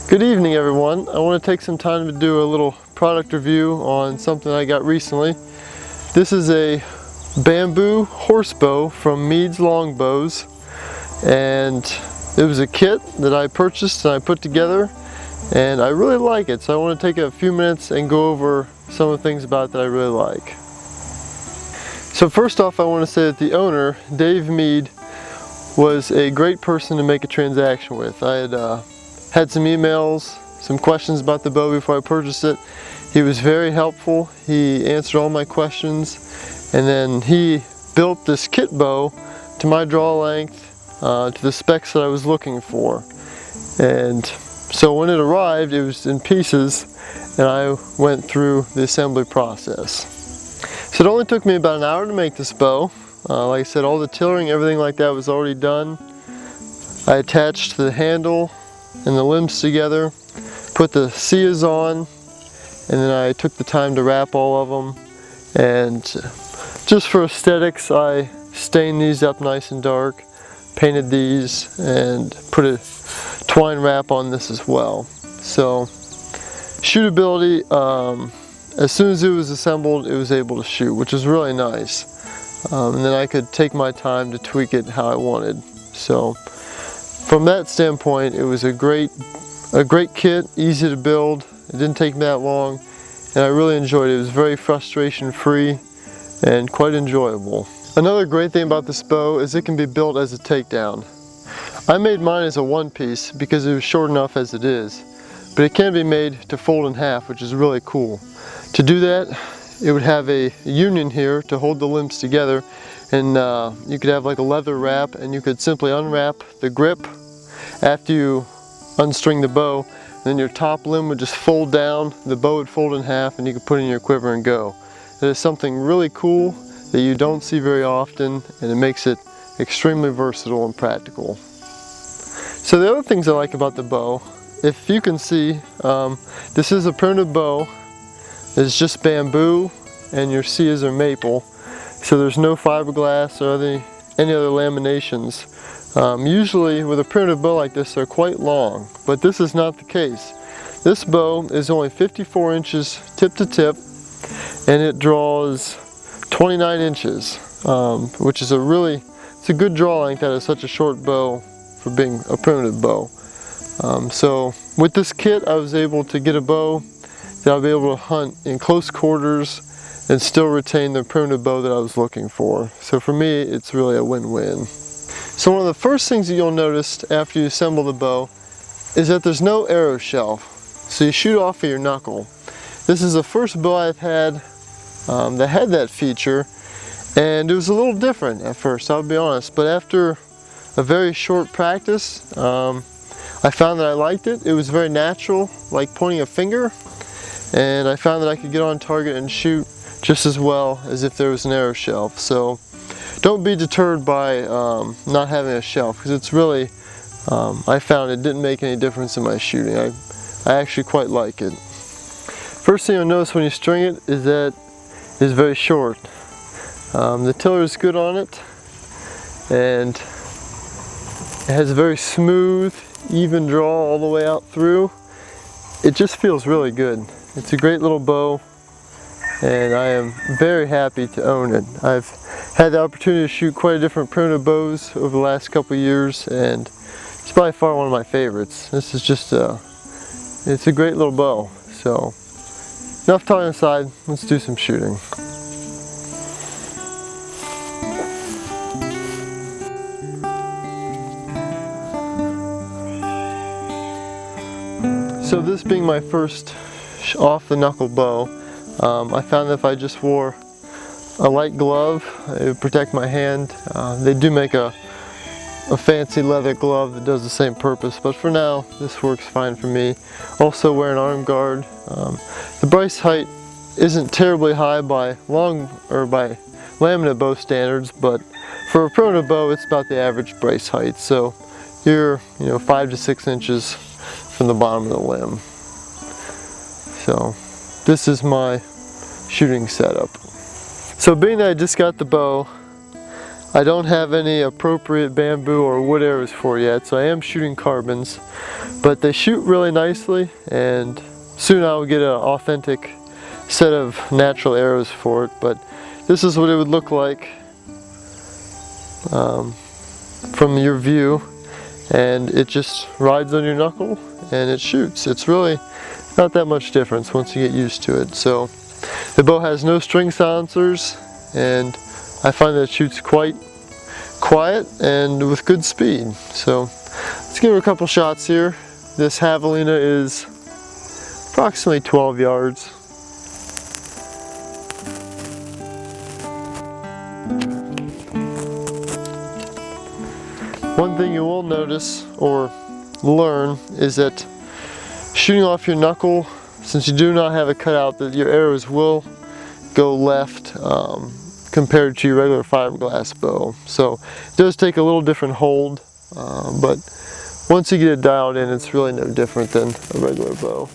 Good evening, everyone. I want to take some time to do a little product review on something I got recently. This is a bamboo horsebow from Mead's Longbows, and it was a kit that I purchased and I put together, and I really like it. So I want to take a few minutes and go over some of the things about it that I really like. So first off, I want to say that the owner, Dave Mead, was a great person to make a transaction with. I had some emails, some questions about the bow before I purchased it. He was very helpful. He answered all my questions, and then he built this kit bow to my draw length, to the specs that I was looking for. And so when it arrived, it was in pieces, and I went through the assembly process. So it only took me about an hour to make this bow. Like I said, all the tillering, everything like that was already done. I attached the handle and the limbs together, put the seas on, and then I took the time to wrap all of them. And just for aesthetics, I stained these up nice and dark, painted these, and put a twine wrap on this as well. So shootability, as soon as it was assembled, it was able to shoot, which is really nice. And then I could take my time to tweak it how I wanted. So from that standpoint, it was a great kit, easy to build. It didn't take me that long, and I really enjoyed it. It was very frustration-free and quite enjoyable. Another great thing about this bow is it can be built as a takedown. I made mine as a one-piece because it was short enough as it is, but it can be made to fold in half, which is really cool. To do that, it would have a union here to hold the limbs together, and you could have like a leather wrap, and you could simply unwrap the grip after you unstring the bow, and then your top limb would just fold down, the bow would fold in half, and you could put it in your quiver and go. That is something really cool that you don't see very often, and it makes it extremely versatile and practical. So the other things I like about the bow, if you can see, this is a primitive bow. It's just bamboo, and your seas are maple, so there's no fiberglass or any other laminations. Usually with a primitive bow like this, they're quite long, but this is not the case. This bow is only 54 inches tip to tip, and it draws 29 inches, which is it's a good draw length out of such a short bow for being a primitive bow. So with this kit, I was able to get a bow that I'll be able to hunt in close quarters and still retain the primitive bow that I was looking for. So for me, it's really a win-win. So one of the first things that you'll notice after you assemble the bow is that there's no arrow shelf. So you shoot off of your knuckle. This is the first bow I've had that had that feature, and it was a little different at first, I'll be honest. But after a very short practice, I found that I liked it. It was very natural, like pointing a finger. And I found that I could get on target and shoot just as well as if there was an arrow shelf. So don't be deterred by not having a shelf, because it's really, I found it didn't make any difference in my shooting. I actually quite like it. First thing you'll notice when you string it is that it's very short. The tiller is good on it, and it has a very smooth, even draw all the way out through. It just feels really good. It's a great little bow, and I am very happy to own it. I've had the opportunity to shoot quite a different primitive bows over the last couple of years, and it's by far one of my favorites. This is just it's a great little bow. So enough talking aside, let's do some shooting. So this being my first off the knuckle bow, I found that if I just wore a light glove, it would protect my hand. They do make a fancy leather glove that does the same purpose, but for now this works fine for me. Also wear an arm guard. The brace height isn't terribly high by laminate bow standards, but for a primitive bow it's about the average brace height. So you're 5 to 6 inches from the bottom of the limb. So this is my shooting setup. So being that I just got the bow, I don't have any appropriate bamboo or wood arrows for yet, so I am shooting carbons, but they shoot really nicely, and soon I'll get an authentic set of natural arrows for it. But this is what it would look like from your view, and it just rides on your knuckle and it shoots. It's really not that much difference once you get used to it. So the bow has no string silencers, and I find that it shoots quite quiet and with good speed. So let's give it a couple shots here. This javelina is approximately 12 yards. One thing you will notice or learn is that shooting off your knuckle, since you do not have it cut out, that your arrows will go left compared to your regular fiberglass bow. So it does take a little different hold, but once you get it dialed in, it's really no different than a regular bow.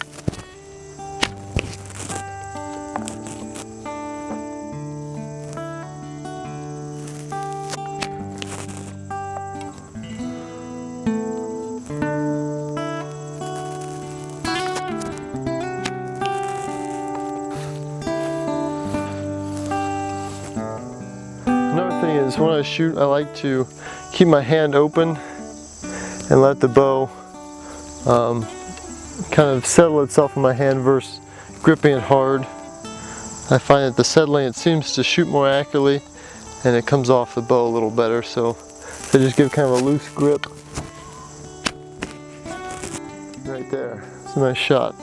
Another thing is, when I shoot, I like to keep my hand open and let the bow kind of settle itself in my hand versus gripping it hard. I find that the settling, it seems to shoot more accurately, and it comes off the bow a little better. So I just give kind of a loose grip right there. It's a nice shot.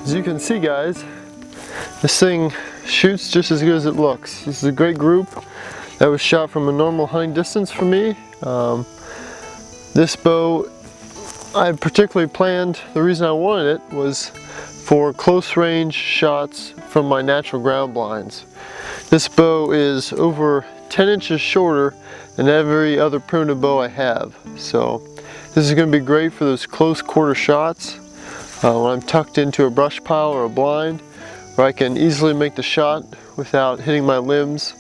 As you can see, guys, this thing shoots just as good as it looks. This is a great group that was shot from a normal hunting distance for me. This bow, I particularly planned, the reason I wanted it was for close range shots from my natural ground blinds. This bow is over 10 inches shorter than every other primitive bow I have. So this is going to be great for those close quarter shots. When I'm tucked into a brush pile or a blind, where I can easily make the shot without hitting my limbs,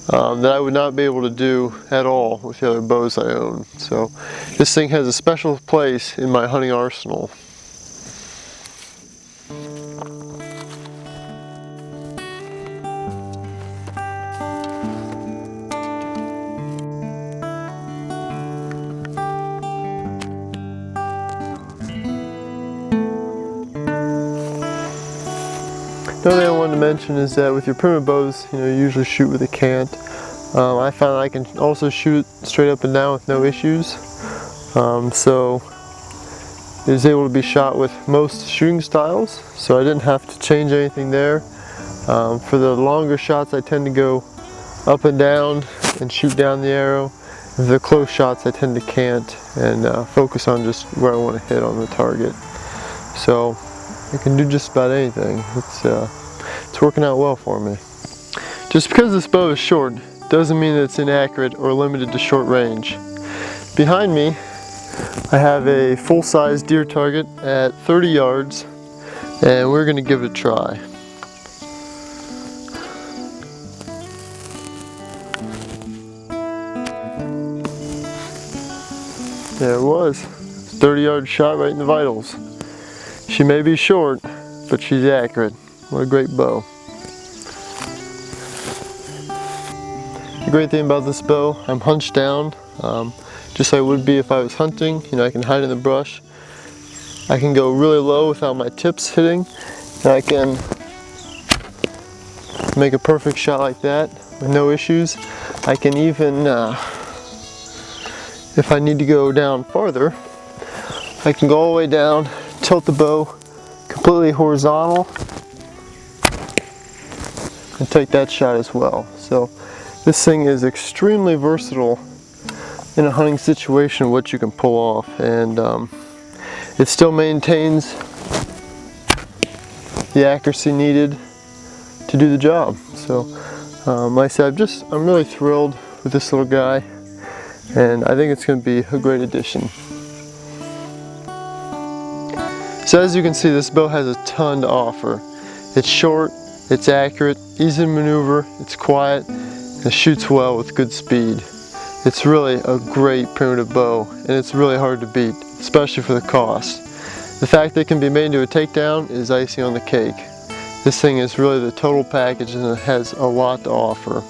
that I would not be able to do at all with the other bows I own. So this thing has a special place in my hunting arsenal. Another thing I wanted to mention is that with your primitive bows, you usually shoot with a cant. I found I can also shoot straight up and down with no issues. So it is able to be shot with most shooting styles, so I didn't have to change anything there. For the longer shots, I tend to go up and down and shoot down the arrow. For the close shots, I tend to cant and focus on just where I want to hit on the target. So I can do just about anything. It's working out well for me. Just because this bow is short doesn't mean that it's inaccurate or limited to short range. Behind me, I have a full-size deer target at 30 yards, and we're going to give it a try. There it was. 30-yard shot right in the vitals. She may be short, but she's accurate. What a great bow. The great thing about this bow, I'm hunched down, just like I would be if I was hunting. You know, I can hide in the brush. I can go really low without my tips hitting, and I can make a perfect shot like that with no issues. I can even, if I need to go down farther, I can go all the way down, tilt the bow completely horizontal, and take that shot as well. So this thing is extremely versatile in a hunting situation, what you can pull off, and it still maintains the accuracy needed to do the job. So like I said, I'm really thrilled with this little guy, and I think it's going to be a great addition. So as you can see, this bow has a ton to offer. It's short, it's accurate, easy to maneuver, it's quiet, and it shoots well with good speed. It's really a great primitive bow, and it's really hard to beat, especially for the cost. The fact that it can be made into a takedown is icing on the cake. This thing is really the total package, and it has a lot to offer.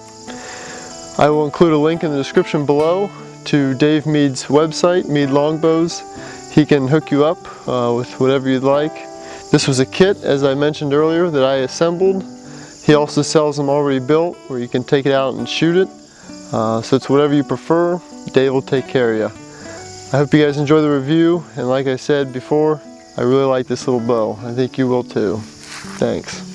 I will include a link in the description below to Dave Mead's website, Mead Longbows. He can hook you up with whatever you'd like. This was a kit, as I mentioned earlier, that I assembled. He also sells them already built, where you can take it out and shoot it. So it's whatever you prefer. Dave will take care of you. I hope you guys enjoy the review, and like I said before, I really like this little bow. I think you will too. Thanks.